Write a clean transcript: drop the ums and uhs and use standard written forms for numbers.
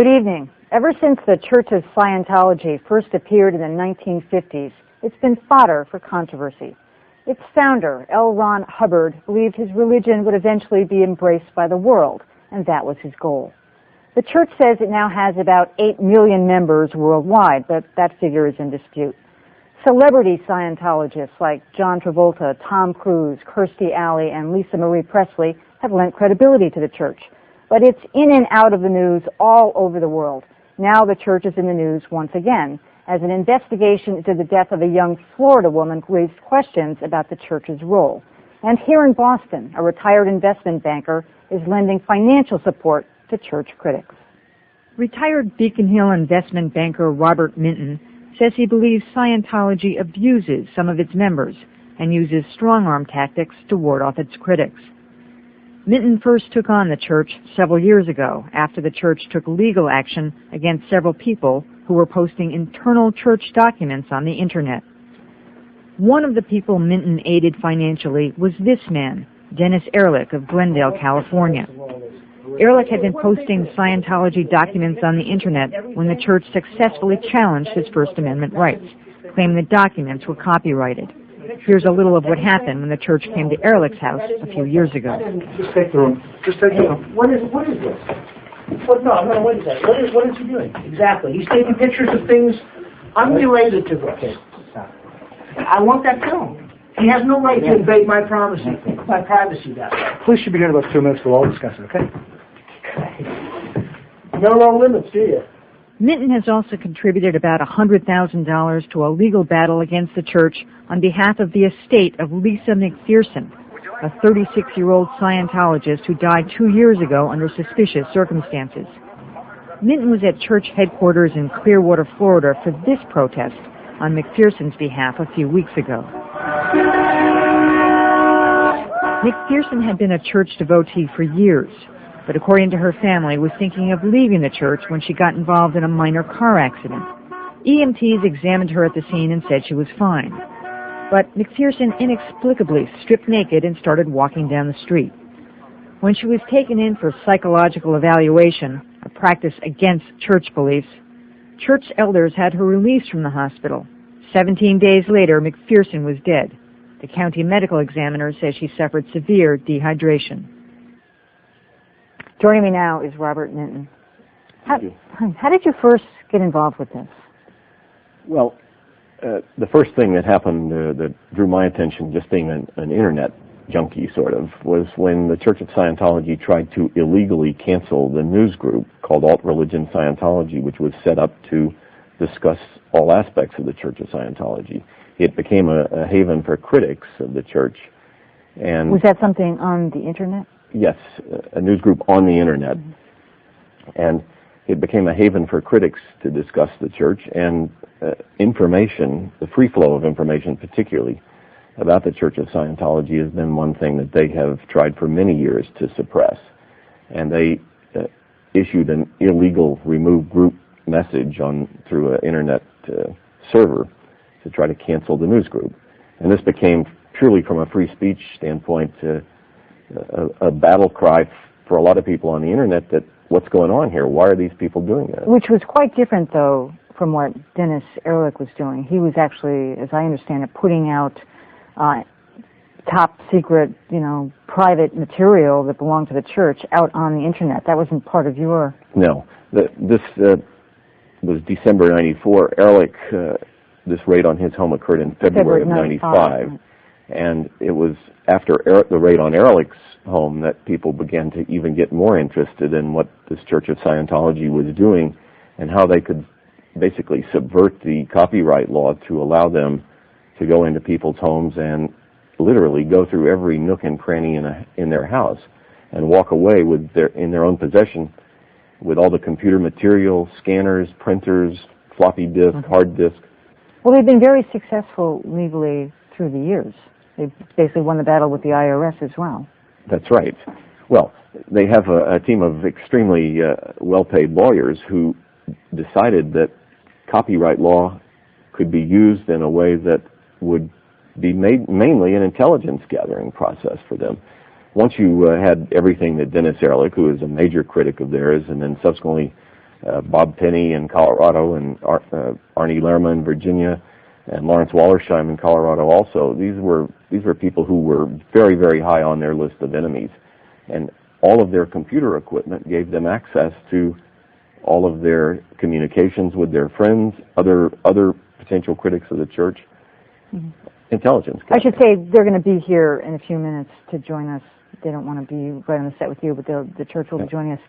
Good evening. Ever since the Church of Scientology first appeared in the 1950s, it's been fodder for controversy. Its founder, L. Ron Hubbard, believed his religion would eventually be embraced by the world, and that was his goal. The church says it now has about 8 million members worldwide, but that figure is in dispute. Celebrity Scientologists like John Travolta, Tom Cruise, Kirstie Alley, and Lisa Marie Presley have lent credibility to the church. But it's in and out of the news all over the world. Now the church is in the news once again, as an investigation into the death of a young Florida woman raised questions about the church's role. And here in Boston, a retired investment banker is lending financial support to church critics. Retired Beacon Hill investment banker Robert Minton says he believes Scientology abuses some of its members and uses strong-arm tactics to ward off its critics. Minton first took on the church several years ago after the church took legal action against several people who were posting internal church documents on the Internet. One of the people Minton aided financially was this man, Dennis Ehrlich of Glendale, California. Ehrlich had been posting Scientology documents on the Internet when the church successfully challenged his First Amendment rights, claiming the documents were copyrighted. Here's a little of what happened when the church came to Ehrlich's house a few years ago. Just take the room. Just take the room. What is this? What is that? What is he doing? Exactly. He's taking pictures of things unrelated to the case. I want that film. He has no right to invade my privacy that way. Police should be here in about 2 minutes. We'll all discuss it, okay? No limits, do you? Minton has also contributed about $100,000 to a legal battle against the church on behalf of the estate of Lisa McPherson, a 36-year-old Scientologist who died 2 years ago under suspicious circumstances. Minton was at church headquarters in Clearwater, Florida for this protest on McPherson's behalf a few weeks ago. McPherson had been a church devotee for years, but according to her family, was thinking of leaving the church when she got involved in a minor car accident. EMTs examined her at the scene and said she was fine. But McPherson inexplicably stripped naked and started walking down the street. When she was taken in for psychological evaluation, a practice against church beliefs, church elders had her released from the hospital. 17 days later, McPherson was dead. The county medical examiner says she suffered severe dehydration. Joining me now is Robert Minton. How did you first get involved with this? Well, the first thing that happened that drew my attention, just being an Internet junkie sort of, was when the Church of Scientology tried to illegally cancel the news group called alt.religion.scientology, which was set up to discuss all aspects of the Church of Scientology. It became a haven for critics of the church. And was that something on the Internet? Yes, a news group on the Internet. And it became a haven for critics to discuss the church, and information, the free flow of information particularly, about the Church of Scientology has been one thing that they have tried for many years to suppress. And they issued an illegal remove group message through an Internet server to try to cancel the news group. And this became, purely from a free speech standpoint, a battle cry for a lot of people on the Internet that what's going on here? Why are these people doing this? Which was quite different, though, from what Dennis Ehrlich was doing. He was actually, as I understand it, putting out top secret, private material that belonged to the church out on the Internet. That wasn't part of your... No. This was December 94. Ehrlich, this raid on his home occurred in February of 95. And it was after the raid on Ehrlich's home that people began to even get more interested in what this Church of Scientology was doing and how they could basically subvert the copyright law to allow them to go into people's homes and literally go through every nook and cranny in their house and walk away in their own possession with all the computer material, scanners, printers, floppy disk, hard disk. Well, they've been very successful legally through the years. They basically won the battle with the IRS as well. That's right. Well, they have a team of extremely well-paid lawyers who decided that copyright law could be used in a way that would be mainly an intelligence-gathering process for them. Once you had everything that Dennis Ehrlich, who is a major critic of theirs, and then subsequently Bob Penny in Colorado, and Arnie Lerma in Virginia, and Lawrence Wallersheim in Colorado also. These were people who were very, very high on their list of enemies. And all of their computer equipment gave them access to all of their communications with their friends, other potential critics of the church, intelligence. I should say they're going to be here in a few minutes to join us. They don't want to be right on the set with you, but the church will be joining us.